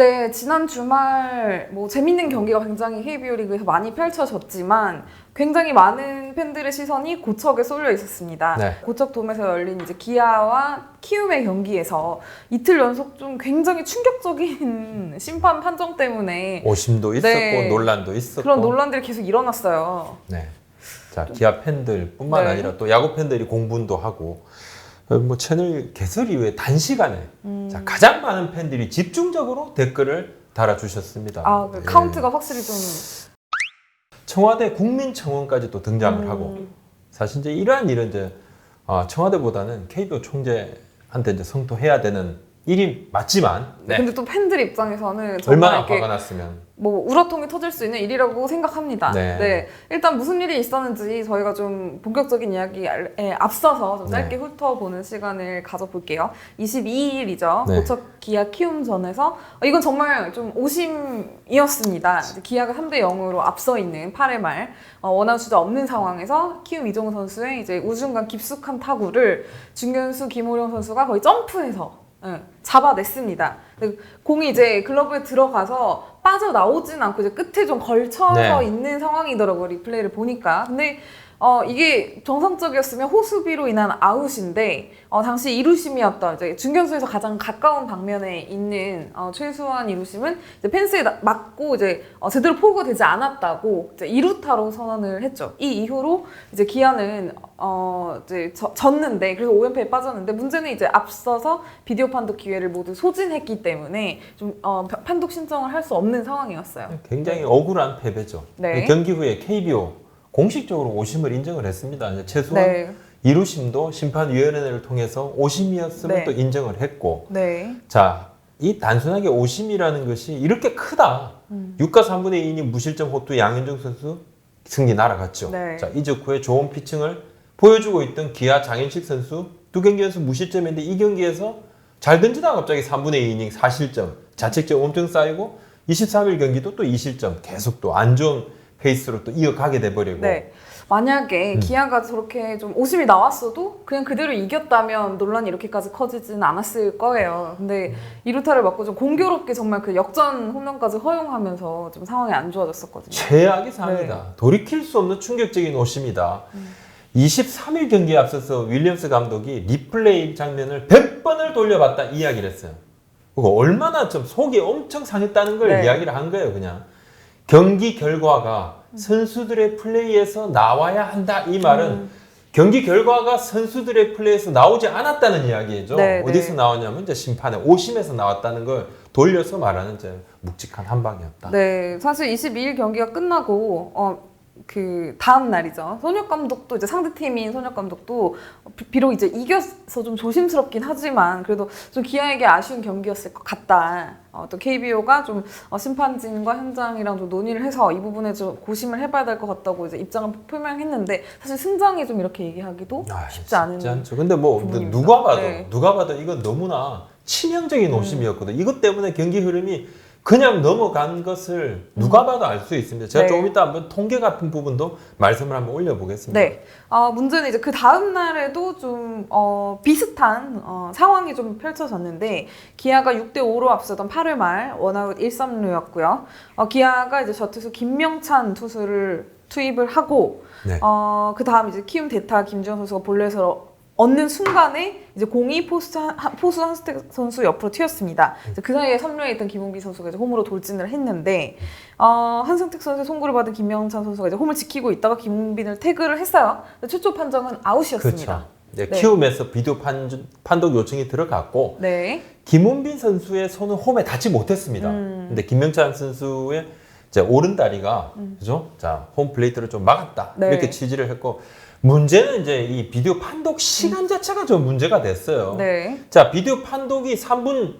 네, 지난 주말 뭐 재밌는 경기가 굉장히 KBO 리그에서 많이 펼쳐졌지만 굉장히 많은 팬들의 시선이 고척에 쏠려 있었습니다. 네. 고척돔에서 열린 이제 기아와 키움의 경기에서 이틀 연속 좀 굉장히 충격적인 심판 판정 때문에 오심도 있었고 네. 논란도 있었고 그런 논란들이 계속 일어났어요. 네. 자, 기아 팬들뿐만 네. 아니라 또 야구 팬들이 공분도 하고 뭐 채널 개설 이후에 단시간에 자, 가장 많은 팬들이 집중적으로 댓글을 달아주셨습니다. 아, 그 카운트가 확실히 좀 청와대 국민청원까지 또 등장을 하고 사실 이제 이러한 일은 이제 청와대보다는 KBO 총재한테 이제 성토해야 되는 일이 맞지만 네. 근데 또 팬들 입장에서는 정말 얼마나 이렇게 화가 났으면 뭐 우라통이 터질 수 있는 일이라고 생각합니다. 네. 네. 일단 무슨 일이 있었는지 저희가 좀 본격적인 이야기에 앞서서 좀 짧게 네. 훑어보는 시간을 가져볼게요. 22일이죠. 네. 고척 기아 키움전에서 이건 정말 좀 오심이었습니다. 기아가 3대 0으로 앞서 있는 8회 말 원아웃 주자 없는 상황에서 키움 이정우 선수의 이제 우중간 깊숙한 타구를 중견수 김호령 선수가 거의 점프해서 잡아냈습니다. 공이 이제 글러브에 들어가서 빠져나오진 않고 이제 끝에 좀 걸쳐서 네. 있는 상황이더라고요. 리플레이를 보니까. 근데 이게 정상적이었으면 호수비로 인한 아웃인데 당시 이루심이었던 이제 중견수에서 가장 가까운 방면에 있는 최수환 이루심은 이제 펜스에 맞고 이제 제대로 포구가 되지 않았다고 이제 2루타로 선언을 했죠. 이 이후로 이제 기아는 이제 졌는데 그래서 5연패에 빠졌는데 문제는 이제 앞서서 비디오 판독 기회를 모두 소진했기 때문에 좀 판독 신청을 할 수 없는 상황이었어요. 굉장히 억울한 패배죠. 네. 경기 후에 KBO 공식적으로 오심을 인정을 했습니다. 이제 최소한 네. 이루심도 심판위원회를 통해서 오심이었음을 네. 또 인정을 했고 네. 자, 이 단순하게 오심이라는 것이 이렇게 크다. 6과 3분의 2이닝 무실점 호투 양현종 선수 승리 날아갔죠. 네. 자, 이적 후에 좋은 피칭을 보여주고 있던 기아 장현식 선수 두 경기 연속 무실점인데 이 경기에서 잘 던지다가 갑자기 3분의 2이닝 4실점 자책점 엄청 쌓이고 23일 경기도 또 2실점 계속 또 안 좋은 페이스로 또 이어가게 돼버리고 네. 만약에 기아가 저렇게 좀 오심이 나왔어도 그냥 그대로 이겼다면 논란이 이렇게까지 커지지는 않았을 거예요. 근데 이루타를 맞고 좀 공교롭게 정말 그 역전 홈런까지 허용하면서 좀 상황이 안 좋아졌었거든요. 최악의 상황이다. 돌이킬 수 없는 충격적인 오심이다. 23일 경기에 앞서서 윌리엄스 감독이 리플레이 장면을 100번을 돌려봤다 이야기를 했어요. 그거 얼마나 좀 속이 엄청 상했다는 걸 네. 이야기를 한 거예요. 그냥 경기 결과가 선수들의 플레이에서 나와야 한다 이 말은 경기 결과가 선수들의 플레이에서 나오지 않았다는 이야기죠. 네, 어디서 네. 나왔냐면 이제 심판의 오심에서 나왔다는 걸 돌려서 말하는 이제 묵직한 한 방이었다. 네, 사실 22일 경기가 끝나고 그 다음 날이죠. 손혁 감독도 이제 상대 팀인 손혁 감독도 비록 이제 이겨서 좀 조심스럽긴 하지만 그래도 좀 기아에게 아쉬운 경기였을 것 같다. 또 KBO가 좀 심판진과 현장이랑 좀 논의를 해서 이 부분에 좀 고심을 해봐야 될 것 같다고 이제 입장을 표명했는데 사실 승장이 좀 이렇게 얘기하기도 쉽지 않은. 않죠. 근데 뭐 부분입니다. 누가 봐도 이건 너무나 치명적인 오심이었거든. 이것 때문에 경기 흐름이 그냥 넘어간 것을 누가 봐도 알 수 있습니다. 제가 네. 조금 이따 한번 통계 같은 부분도 말씀을 한번 올려보겠습니다. 네. 문제는 이제 그 다음 날에도 좀 비슷한 상황이 좀 펼쳐졌는데 기아가 6대5로 앞서던 8회 말 원아웃 1-3루였고요. 기아가 이제 저투수 김명찬 투수를 투입을 하고 네. 그 다음 이제 키움 대타 김주현 선수가 볼넷을 얻는 순간에 이제 공이 포수 한스택 선수 옆으로 튀었습니다. 이제 그 사이에 3루에 있던 김홍기 선수가 이제 홈으로 돌진을 했는데 한승택 선수의 송구를 받은 김명찬 선수가 이제 홈을 지키고 있다가 김웅빈을 태그를 했어요. 최초 판정은 아웃이었습니다. 그렇죠. 네, 네. 키움에서 비디오 판독 요청이 들어갔고 네. 김원빈 선수의 손은 홈에 닿지 못했습니다. 근데 김명찬 선수의 이제 오른다리가 그죠? 자, 홈 플레이트를 좀 막았다. 네. 이렇게 취지를 했고 문제는 이제 이 비디오 판독 시간 자체가 좀 문제가 됐어요. 네. 자, 비디오 판독이 3분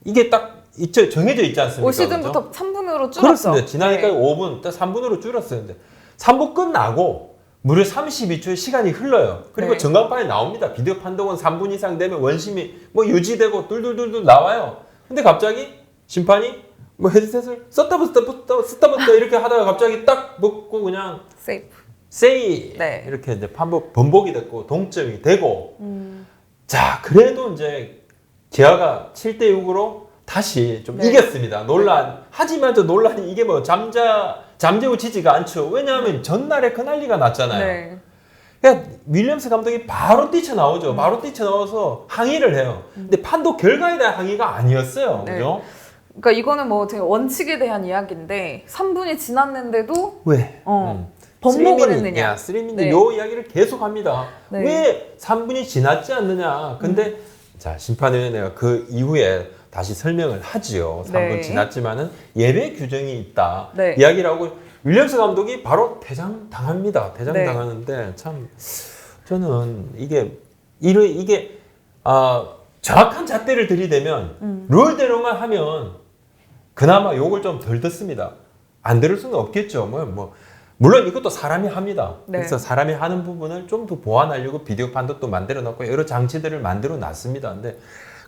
이게 딱 정해져 있지 않습니까? 올 시즌부터 그죠? 3분으로 줄었죠. 그렇습니다. 지나니까 네. 5분, 딱 3분으로 줄었었는데 3분 끝나고 무려 32초의 시간이 흘러요. 그리고 네. 전광판에 나옵니다. 비디오 판독은 3분 이상 되면 원심이 뭐 유지되고 둘둘둘둘 나와요. 근데 갑자기 심판이 뭐 헤드셋을 썼다 붙다 이렇게 하다가 갑자기 딱 먹고 그냥 세이프. 세이 네. 이렇게 이제 번복이 됐고 동점이 되고 자, 그래도 이제 기아가 7대6으로 다시 좀 네. 이겼습니다. 논란. 하지만 저 논란이 이게 뭐 잠재우지지가 않죠. 왜냐하면 전날에 그 난리가 났잖아요. 네. 그러니까 윌리엄스 감독이 바로 뛰쳐나오죠. 바로 뛰쳐나와서 항의를 해요. 근데 판독 결과에 대한 항의가 아니었어요. 네. 그죠? 그러니까 이거는 뭐 제가 원칙에 대한 이야기인데 3분이 지났는데도 왜? 번복을 했느냐. 3민이 네. 요 이야기를 계속 합니다. 네. 왜 3분이 지났지 않느냐. 근데 자, 심판위원회가 그 이후에 다시 설명을 하지요. 3분 네. 지났지만은 예외 규정이 있다. 네. 이야기를 하고 윌리엄스 감독이 바로 퇴장당합니다. 네. 퇴장당하는데 참 저는 이게 정확한 잣대를 들이대면 룰대로만 하면 그나마 욕을 좀 덜 듣습니다. 안 들을 수는 없겠죠. 물론 이것도 사람이 합니다. 네. 그래서 사람이 하는 부분을 좀 더 보완하려고 비디오 판독도 만들어 놨고 여러 장치들을 만들어 놨습니다. 근데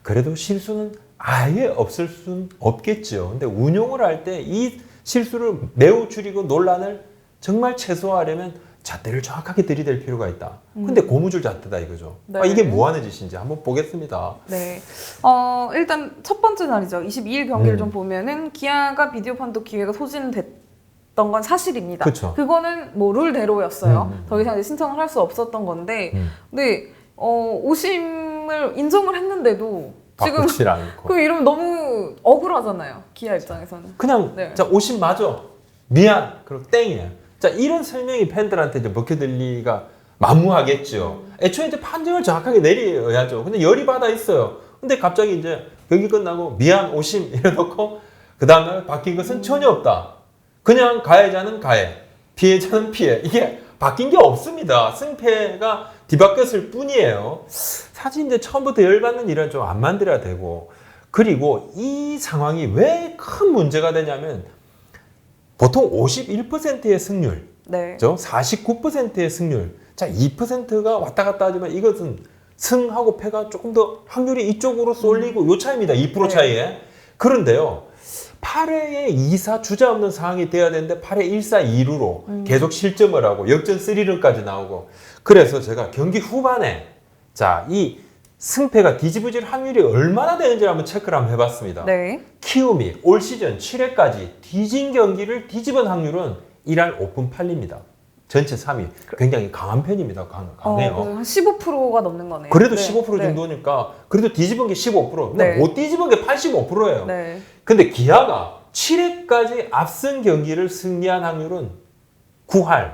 그래도 실수는 아예 없을 수는 없겠죠. 근데 운용을 할 때 이 실수를 매우 줄이고 논란을 정말 최소화하려면 잣대를 정확하게 들이댈 필요가 있다. 근데 고무줄 잣대다 이거죠. 네. 이게 뭐 하는 짓인지 한번 보겠습니다. 네. 일단 첫 번째 날이죠. 22일 경기를 좀 보면은 기아가 비디오 판독 기회가 소진됐던 건 사실입니다. 그쵸. 그거는 뭐 룰대로였어요. 더 이상 이제 신청을 할 수 없었던 건데, 근데 오심을 인정을 했는데도 지금 바꾸질 않고. 그 이러면 너무 억울하잖아요. 기아 입장에서는. 그냥 네. 자 오심 맞아. 미안. 그리고 땡이야. 자 이런 설명이 팬들한테 이제 먹혀들 리가 만무하겠죠. 애초에 이제 판정을 정확하게 내려야죠. 근데 열이 받아 있어요. 근데 갑자기 이제 경기 끝나고 미안 오심 이래놓고 그 다음날 바뀐 것은 전혀 없다. 그냥 가해자는 가해, 피해자는 피해. 이게 바뀐 게 없습니다. 승패가 뒤바뀌었을 뿐이에요. 사실 이제 처음부터 열받는 일은 좀 안 만들어야 되고, 그리고 이 상황이 왜 큰 문제가 되냐면 보통 51%의 승률, 네. 49%의 승률, 자 2%가 왔다 갔다 하지만 이것은 승하고 패가 조금 더 확률이 이쪽으로 쏠리고 요 차이입니다. 2% 차이에. 그런데요. 8회에 2사 주자 없는 상황이 돼야 되는데 8회 1사 2루로 계속 실점을 하고 역전 3런까지 나오고, 그래서 제가 경기 후반에 자 이 승패가 뒤집어질 확률이 얼마나 되는지 한번 체크를 한번 해봤습니다. 네. 키움이 올 시즌 7회까지 뒤진 경기를 뒤집은 확률은 1할 5분 8리입니다. 전체 3위. 굉장히 강한 편입니다. 강해요. 한 15%가 넘는 거네요. 그래도 네. 15% 네. 정도니까 그래도 뒤집은 게 15%. 근데 네. 못 뒤집은 게 85%예요. 네. 근데 기아가 7회까지 앞선 경기를 승리한 확률은 9할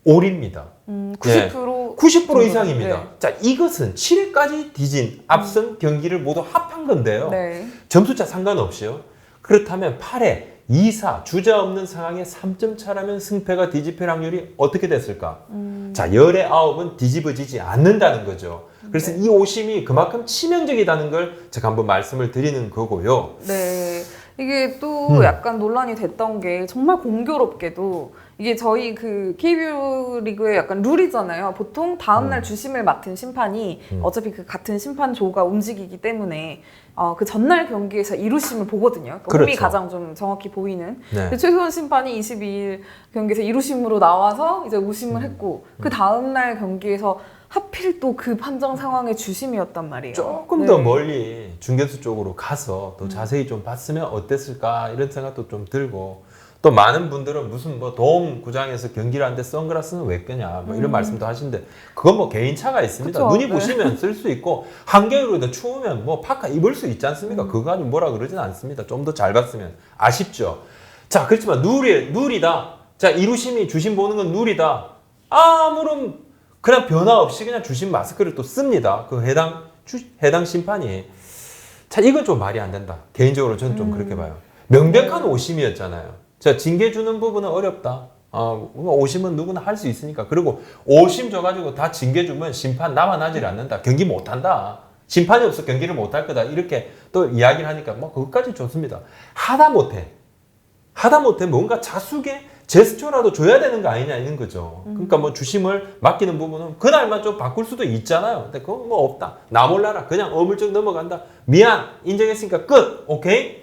5리입니다. 90% 90% 이상입니다. 네. 자, 이것은 7회까지 뒤진 앞선 경기를 모두 합한 건데요. 네. 점수차 상관없이요. 그렇다면 8회 2사 주자 없는 상황에 3점 차라면 승패가 뒤집힐 확률이 어떻게 됐을까? 자, 10의 9은 뒤집어지지 않는다는 거죠. 그래서 이 오심이 그만큼 치명적이라는 걸 제가 한번 말씀을 드리는 거고요. 네. 이게 또 약간 논란이 됐던 게 정말 공교롭게도 이게 저희 그 KBO 리그의 약간 룰이잖아요. 보통 다음날 주심을 맡은 심판이 어차피 그 같은 심판조가 움직이기 때문에 그 전날 경기에서 이루심을 보거든요. 그러니까 홈이 그렇죠. 가장 좀 정확히 보이는. 네. 근데 최소한 심판이 22일 경기에서 이루심으로 나와서 이제 우심을 했고 그 다음날 경기에서 하필 또 그 판정 상황의 주심이었단 말이에요. 조금 네. 더 멀리 중계수 쪽으로 가서 또 자세히 좀 봤으면 어땠을까 이런 생각도 좀 들고, 또 많은 분들은 무슨 뭐 도움 구장에서 경기를 하는데 선글라스는 왜 끄냐 뭐 이런 말씀도 하시는데 그건 뭐 개인차가 있습니다. 그쵸. 눈이 네. 부시면 쓸 수 있고 한겨울에도 추우면 뭐 파카 입을 수 있지 않습니까? 그거 가지고 뭐라 그러진 않습니다. 좀 더 잘 봤으면. 아쉽죠. 자, 그렇지만 룰이다. 자, 이루심이 주심 보는 건 룰이다. 아무런 그냥 변화 없이 그냥 주심 마스크를 또 씁니다. 그 해당 심판이. 자, 이건 좀 말이 안 된다. 개인적으로 저는 좀 그렇게 봐요. 명백한 오심이었잖아요. 자, 징계 주는 부분은 어렵다. 오심은 누구나 할 수 있으니까. 그리고 오심 줘가지고 다 징계 주면 심판 남아나질 않는다. 경기 못한다. 심판이 없어 경기를 못할 거다. 이렇게 또 이야기를 하니까 뭐 그것까지 좋습니다. 하다못해 뭔가 자숙의 제스처라도 줘야 되는 거 아니냐 이런 거죠. 그러니까 뭐 주심을 맡기는 부분은 그날만 좀 바꿀 수도 있잖아요. 근데 그건 뭐 없다. 나 몰라라. 그냥 어물쩍 넘어간다. 미안. 인정했으니까 끝. 오케이?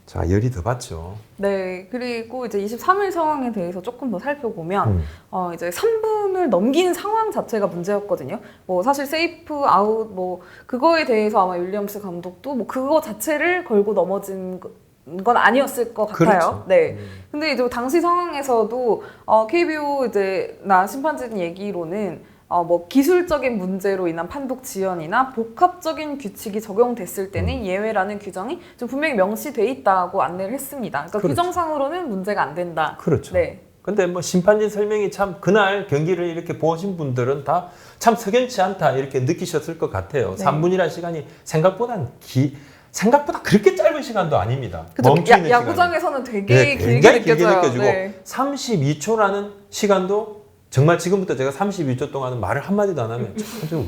자, 열이 더 받죠. 네, 그리고 이제 23일 상황에 대해서 조금 더 살펴보면 음. 이제 3분을 넘긴 상황 자체가 문제였거든요. 뭐 사실 세이프 아웃 뭐 그거에 대해서 아마 윌리엄스 감독도 뭐 그거 자체를 걸고 넘어진 건 아니었을 것 같아요. 그렇죠. 네. 근데 이제 당시 상황에서도 KBO 이제 나 심판진 얘기로는 뭐 기술적인 문제로 인한 판독 지연이나 복합적인 규칙이 적용됐을 때는 예외라는 규정이 좀 분명히 명시돼 있다고 안내를 했습니다. 그러니까 그렇죠. 규정상으로는 문제가 안 된다. 그렇죠. 네. 근데 뭐 심판진 설명이 참 그날 경기를 이렇게 보신 분들은 다 참 석연치 않다 이렇게 느끼셨을 것 같아요. 네. 3분이라는 시간이 생각보다 그렇게 짧은 시간도 아닙니다. 그쵸. 멈추는 야구장에서는 되게 네, 길게 굉장히 길게 느껴져요. 느껴지고 네. 32초라는 시간도 정말 지금부터 제가 32초 동안은 말을 한마디도 안 하면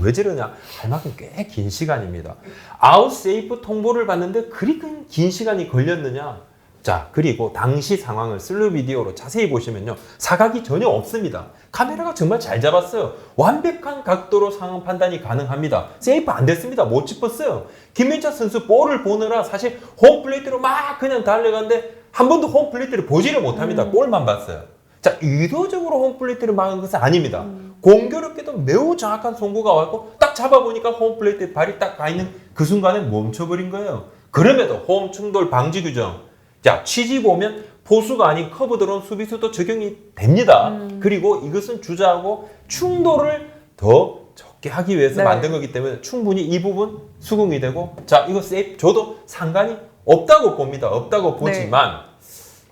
왜 저러냐 할 만큼 꽤 긴 시간입니다. 아웃 세이프 통보를 받는데 그리 긴 시간이 걸렸느냐. 자, 그리고 당시 상황을 슬로 비디오로 자세히 보시면요. 사각이 전혀 없습니다. 카메라가 정말 잘 잡았어요. 완벽한 각도로 상황 판단이 가능합니다. 세이프 안 됐습니다. 못 짚었어요. 김민철 선수 볼을 보느라 사실 홈플레이트로 막 그냥 달려갔는데 한 번도 홈플레이트를 보지를 못합니다. 볼만 봤어요. 자, 의도적으로 홈플레이트를 막은 것은 아닙니다. 공교롭게도 매우 정확한 송구가 왔고 딱 잡아보니까 홈플레이트에 발이 딱 가 있는 그 순간에 멈춰버린 거예요. 그럼에도 홈 충돌 방지 규정. 자, 취지 보면 포수가 아닌 커브 들어온 수비수도 적용이 됩니다. 그리고 이것은 주자하고 충돌을 더 적게 하기 위해서 네. 만든 거기 때문에 충분히 이 부분 수긍이 되고 자, 이거 세이프 줘도 상관이 없다고 봅니다. 없다고 보지만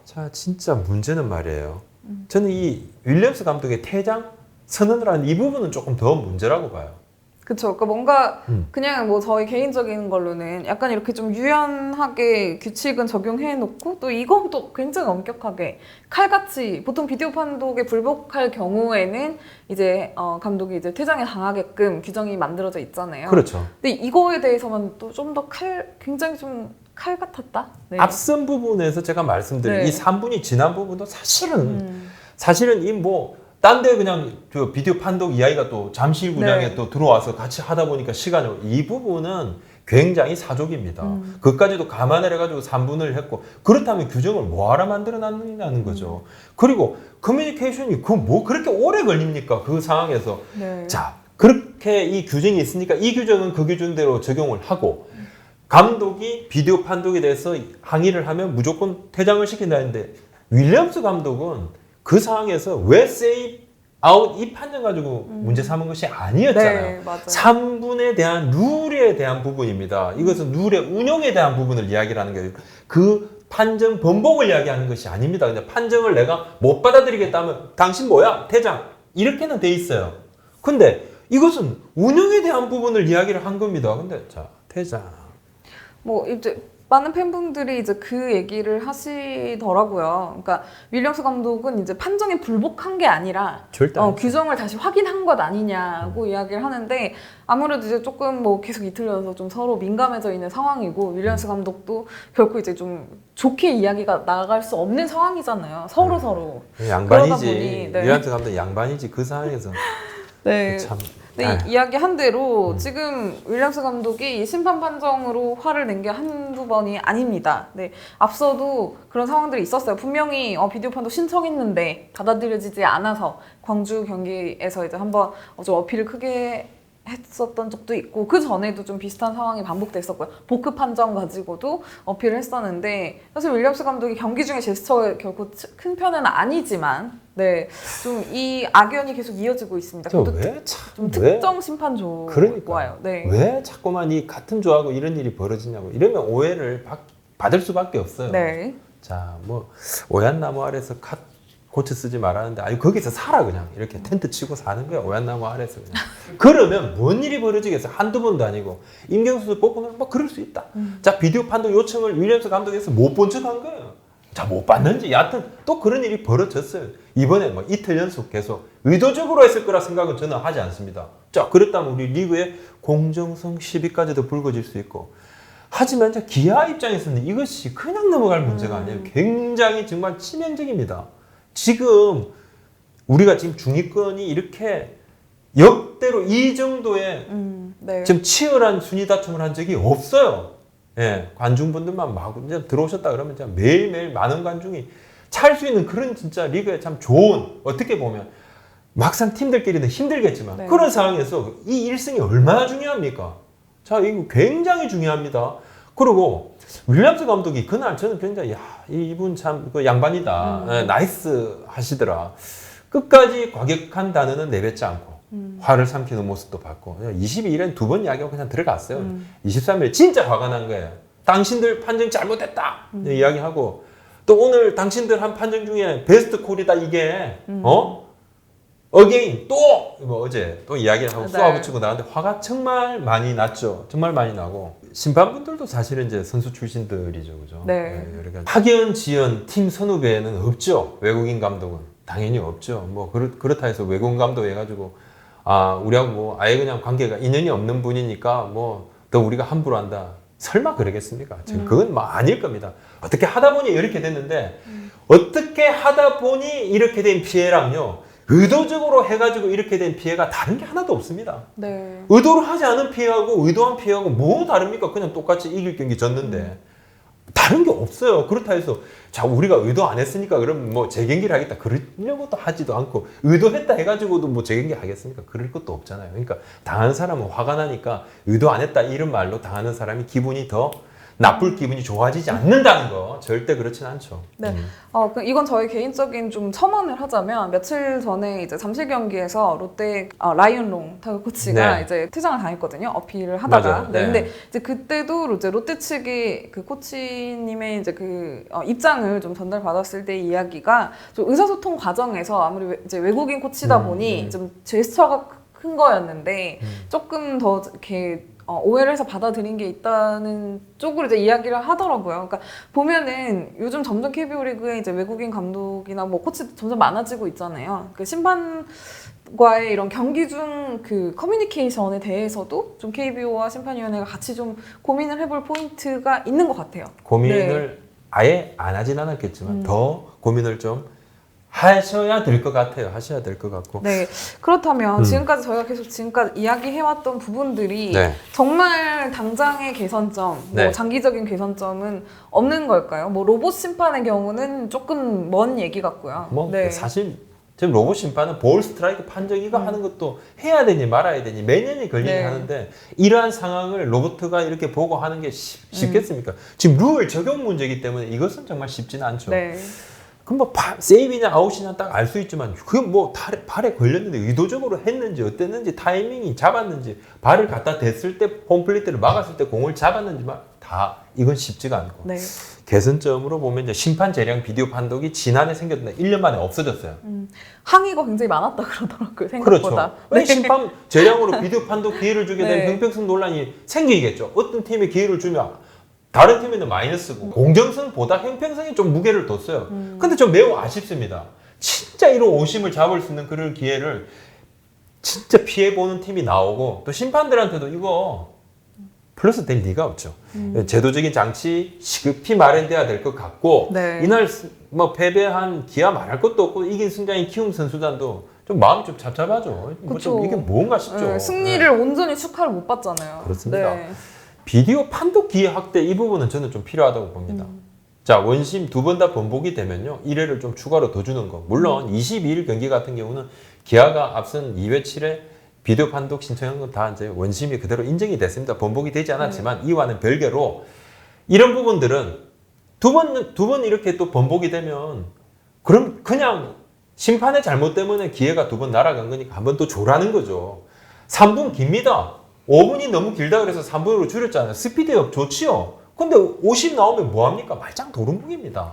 자, 진짜 문제는 말이에요. 저는 이 윌리엄스 감독의 퇴장 선언을 하는 이 부분은 조금 더 문제라고 봐요. 그쵸. 그러니까 뭔가 그냥 뭐 저희 개인적인 걸로는 약간 이렇게 좀 유연하게 규칙은 적용해 놓고 또 이건 또 굉장히 엄격하게 칼같이 보통 비디오 판독에 불복할 경우에는 이제 감독이 이제 퇴장에 당하게끔 규정이 만들어져 있잖아요. 그렇죠. 근데 이거에 대해서만 또 좀 더 굉장히 좀 칼 같았다. 네. 앞선 부분에서 제가 말씀드린 네. 이 3분이 지난 부분도 사실은 이 뭐 딴 데 그냥 저 비디오 판독 이야기가 또 잠실구장에 네. 또 들어와서 같이 하다 보니까 시간이 이 부분은 굉장히 사족입니다. 그것까지도 감안을 해가지고 3분을 했고 그렇다면 규정을 뭐하러 만들어 놨느냐는 거죠. 그리고 커뮤니케이션이 그 뭐 그렇게 오래 걸립니까? 그 상황에서. 네. 자, 그렇게 이 규정이 있으니까 이 규정은 그 규정대로 적용을 하고 감독이 비디오 판독에 대해서 항의를 하면 무조건 퇴장을 시킨다는데 윌리엄스 감독은 그 상황에서 왜 세이브 아웃 이 판정 가지고 문제 삼은 것이 아니었잖아요. 네, 맞아요. 3분에 대한 룰에 대한 부분입니다. 이것은 룰의 운용에 대한 부분을 이야기를 하는 거예요. 그 판정 번복을 이야기하는 것이 아닙니다. 그냥 판정을 내가 못 받아들이겠다면 당신 뭐야? 퇴장. 이렇게는 돼 있어요. 근데 이것은 운영에 대한 부분을 이야기를 한 겁니다. 근데 자, 퇴장. 뭐 이제 많은 팬분들이 이제 그 얘기를 하시더라고요. 그러니까 윌리엄스 감독은 이제 판정에 불복한 게 아니라 절대 아니죠. 규정을 다시 확인한 것 아니냐고 이야기를 하는데 아무래도 이제 조금 뭐 계속 이틀려서 좀 서로 민감해져 있는 상황이고 윌리엄스 감독도 결코 이제 좀 좋게 이야기가 나갈 수 없는 상황이잖아요. 서로. 그러다 양반이지. 보니, 네. 윌리엄스 감독 양반이지. 그 상황에서 네. 참. 근데 이야기한 대로 지금 윌리엄스 감독이 심판 판정으로 화를 낸 게 한두 번이 아닙니다. 네, 앞서도 그런 상황들이 있었어요. 분명히 비디오 판독 신청했는데 받아들여지지 않아서 광주 경기에서 이제 한번 좀 어필을 크게 했었던 적도 있고 그 전에도 좀 비슷한 상황이 반복됐었고요. 보크 판정 가지고도 어필을 했었는데 사실 윌리엄스 감독이 경기 중에 제스처가 결코 큰 편은 아니지만 네, 좀 이 악연이 계속 이어지고 있습니다. 저 그것도 왜 좀 특정 심판조 그러니까 와요. 네. 왜 자꾸만 이 같은 조하고 이런 일이 벌어지냐고 이러면 오해를 받을 수밖에 없어요. 네. 자, 뭐 오얏 나무 아래서 고쳐 쓰지 말라는데 아니 거기서 살아 그냥 이렇게 텐트 치고 사는 거야. 오얏 나무 아래서 그냥. 그러면 뭔 일이 벌어지겠어? 한두 번도 아니고 임경수 뽑고는 뭐 그럴 수 있다. 자, 비디오 판독 요청을 윌리엄스 감독에서 못 본 척 한 거예요. 자, 못 봤는지 여하튼 또 그런 일이 벌어졌어요. 이번에 뭐 이틀 연속 계속 의도적으로 했을 거라 생각은 저는 하지 않습니다. 자, 그렇다면 우리 리그의 공정성 시비까지도 불거질 수 있고 하지만 기아 입장에서는 이것이 그냥 넘어갈 문제가 아니에요. 굉장히 정말 치명적입니다. 지금 우리가 지금 중위권이 이렇게 역대로 이 정도의 네. 지금 치열한 순위 다툼을 한 적이 없어요. 예, 관중분들만 막 이제 들어오셨다 그러면 이제 매일매일 많은 관중이 찰 수 있는 그런 진짜 리그에 참 좋은, 어떻게 보면 막상 팀들끼리는 힘들겠지만 네. 그런 상황에서 이 1승이 얼마나 중요합니까? 자, 이거 굉장히 중요합니다. 그리고 윌리엄스 감독이 그날 저는 굉장히 이분 참 그 양반이다. 예, 나이스 하시더라. 끝까지 과격한 단어는 내뱉지 않고 화를 삼키는 모습도 봤고 22일엔 두 번 이야기하고 그냥 들어갔어요. 23일 진짜 화가 난 거예요. 당신들 판정 잘못했다 이야기하고 또 오늘 당신들 한 판정 중에 베스트 콜이다 이게 어게인 또 뭐 어제 또 이야기를 하고 네. 쏘아붙이고 나왔는데 화가 정말 많이 났죠. 정말 많이 나고 심판분들도 사실은 이제 선수 출신들이죠, 그죠? 네. 여러 가지. 학연, 지연, 팀 선후배는 없죠. 외국인 감독은 당연히 없죠. 뭐 그렇다 해서 외국인 감독 해가지고 우리하고 뭐 아예 그냥 관계가 인연이 없는 분이니까 뭐 더 우리가 함부로 한다. 설마 그러겠습니까? 지금 그건 뭐 아닐 겁니다. 어떻게 하다 보니 이렇게 됐는데 어떻게 하다 보니 이렇게 된 피해랑요. 의도적으로 해가지고 이렇게 된 피해가 다른 게 하나도 없습니다. 네. 의도로 하지 않은 피해하고 의도한 피해하고 뭐 다릅니까? 그냥 똑같이 이길 경기 졌는데 다른 게 없어요. 그렇다 해서 자 우리가 의도 안 했으니까 그럼 뭐 재경기를 하겠다 그러려고도 하지도 않고 의도했다 해가지고도 뭐 재경기 하겠습니까? 그럴 것도 없잖아요. 그러니까 당한 사람은 화가 나니까 의도 안 했다 이런 말로 당하는 사람이 기분이 더 나쁠 기분이 좋아지지 않는다는 거 절대 그렇진 않죠. 네. 이건 저희 개인적인 좀 첨언을 하자면 며칠 전에 이제 잠실 경기에서 롯데 라이언롱 타구 코치가 네. 이제 퇴장을 당했거든요. 어필을 하다가. 맞아요. 네. 네. 근데 이제 그때도 이제 롯데 측이 그 코치님의 이제 그 입장을 좀 전달받았을 때 이야기가 좀 의사소통 과정에서 아무리 이제 외국인 코치다 보니 좀 제스처가 큰 거였는데 조금 더 이렇게 오해를 해서 받아들인 게 있다는 쪽으로 이제 이야기를 하더라고요. 그러니까 보면은 요즘 점점 KBO 리그에 이제 외국인 감독이나 뭐 코치 점점 많아지고 있잖아요. 그 심판과의 이런 경기 중 그 커뮤니케이션에 대해서도 좀 KBO와 심판위원회가 같이 좀 고민을 해볼 포인트가 있는 것 같아요. 고민을 아예 안 하진 않았겠지만 더 고민을 좀 하셔야 될 것 같아요. 하셔야 될 것 같고. 네. 그렇다면 지금까지 저희가 계속 지금까지 이야기해왔던 부분들이 네. 정말 당장의 개선점, 네. 뭐 장기적인 개선점은 없는 걸까요? 뭐 로봇 심판의 경우는 조금 먼 얘기 같고요. 뭐 네. 사실 지금 로봇 심판은 볼 스트라이크 판정 이거 하는 것도 해야 되니 말아야 되니 몇 년이 걸리긴 네. 하는데 이러한 상황을 로봇가 이렇게 보고 하는 게 쉽겠습니까? 지금 룰 적용 문제이기 때문에 이것은 정말 쉽지는 않죠. 네. 그럼 뭐 세이브냐 아웃이냐 딱 알 수 있지만 그게 뭐 발에 걸렸는데 의도적으로 했는지 어땠는지 타이밍이 잡았는지 발을 갖다 댔을 때 홈플레이트를 막았을 때 공을 잡았는지만 다 이건 쉽지가 않고 네. 개선점으로 보면 이제 심판 재량 비디오 판독이 지난해 생겼는데 1년 만에 없어졌어요. 항의가 굉장히 많았다 그러더라고요. 생각보다. 그렇죠. 왜 심판 재량으로 비디오 판독 기회를 주게 된 네. 형평성 논란이 생기겠죠. 어떤 팀에 기회를 주면 다른 팀에는 마이너스고 공정성보다 형평성에 좀 무게를 뒀어요. 근데 좀 매우 아쉽습니다. 진짜 이런 오심을 잡을 수 있는 그런 기회를 진짜 피해보는 팀이 나오고 또 심판들한테도 이거 플러스 될 리가 없죠. 제도적인 장치 시급히 마련돼야 될 것 같고 네. 이날 뭐 패배한 기아 말할 것도 없고 이긴 승자인 키움 선수단도 좀 마음이 좀 잡잡하죠. 뭐 그쵸. 좀 이게 뭔가 싶죠. 네, 승리를 온전히 축하를 못 받잖아요. 그렇습니다. 네. 비디오 판독 기회 확대 이 부분은 저는 좀 필요하다고 봅니다. 자, 원심 두 번 다 번복이 되면요. 1회를 좀 추가로 더 주는 거. 물론 22일 경기 같은 경우는 기아가 앞선 2회 7회 비디오 판독 신청한 건 다 이제 원심이 그대로 인정이 됐습니다. 번복이 되지 않았지만 이와는 별개로 이런 부분들은 두 번 이렇게 또 번복이 되면 그럼 그냥 심판의 잘못 때문에 기회가 두 번 날아간 거니까 한 번 또 줘라는 거죠. 3분 깁니다. 5분이 너무 길다 그래서 3분으로 줄였잖아요. 스피드업 좋지요. 근데 50 나오면 뭐합니까? 말짱 도루묵입니다.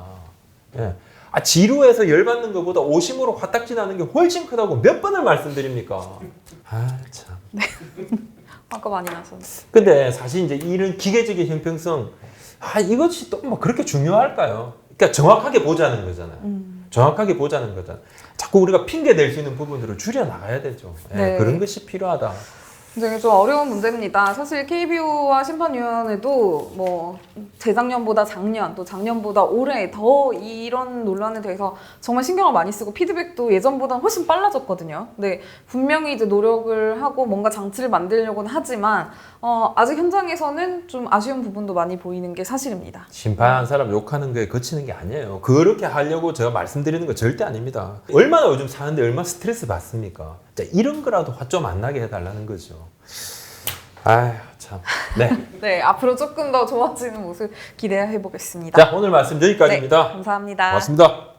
예. 지루해서 열받는 것보다 50으로 화딱지 나는 게 훨씬 크다고 몇 번을 말씀드립니까? 참. 아까 많이 나서. 근데 사실 이제 이런 기계적인 형평성, 이것이 또 뭐 그렇게 중요할까요? 그러니까 정확하게 보자는 거잖아요. 정확하게 보자는 거잖아요. 자꾸 우리가 핑계 댈 수 있는 부분들을 줄여 나가야 되죠. 예, 네. 그런 것이 필요하다. 굉장히 좀 어려운 문제입니다. 사실 KBO와 심판위원회도 뭐 재작년보다 작년, 또 작년보다 올해 더 이런 논란에 대해서 정말 신경을 많이 쓰고 피드백도 예전보다는 훨씬 빨라졌거든요. 근데 분명히 이제 노력을 하고 뭔가 장치를 만들려고는 하지만 아직 현장에서는 좀 아쉬운 부분도 많이 보이는 게 사실입니다. 심판한 사람 욕하는 거에 그치는 게 아니에요. 그렇게 하려고 제가 말씀드리는 거 절대 아닙니다. 얼마나 요즘 사는데 얼마나 스트레스 받습니까? 자, 이런 거라도 화 좀 안 나게 해달라는 거죠. 아휴 참. 네. 네, 앞으로 조금 더 좋아지는 모습 기대해 보겠습니다. 자, 오늘 말씀 여기까지입니다. 네, 감사합니다. 고맙습니다.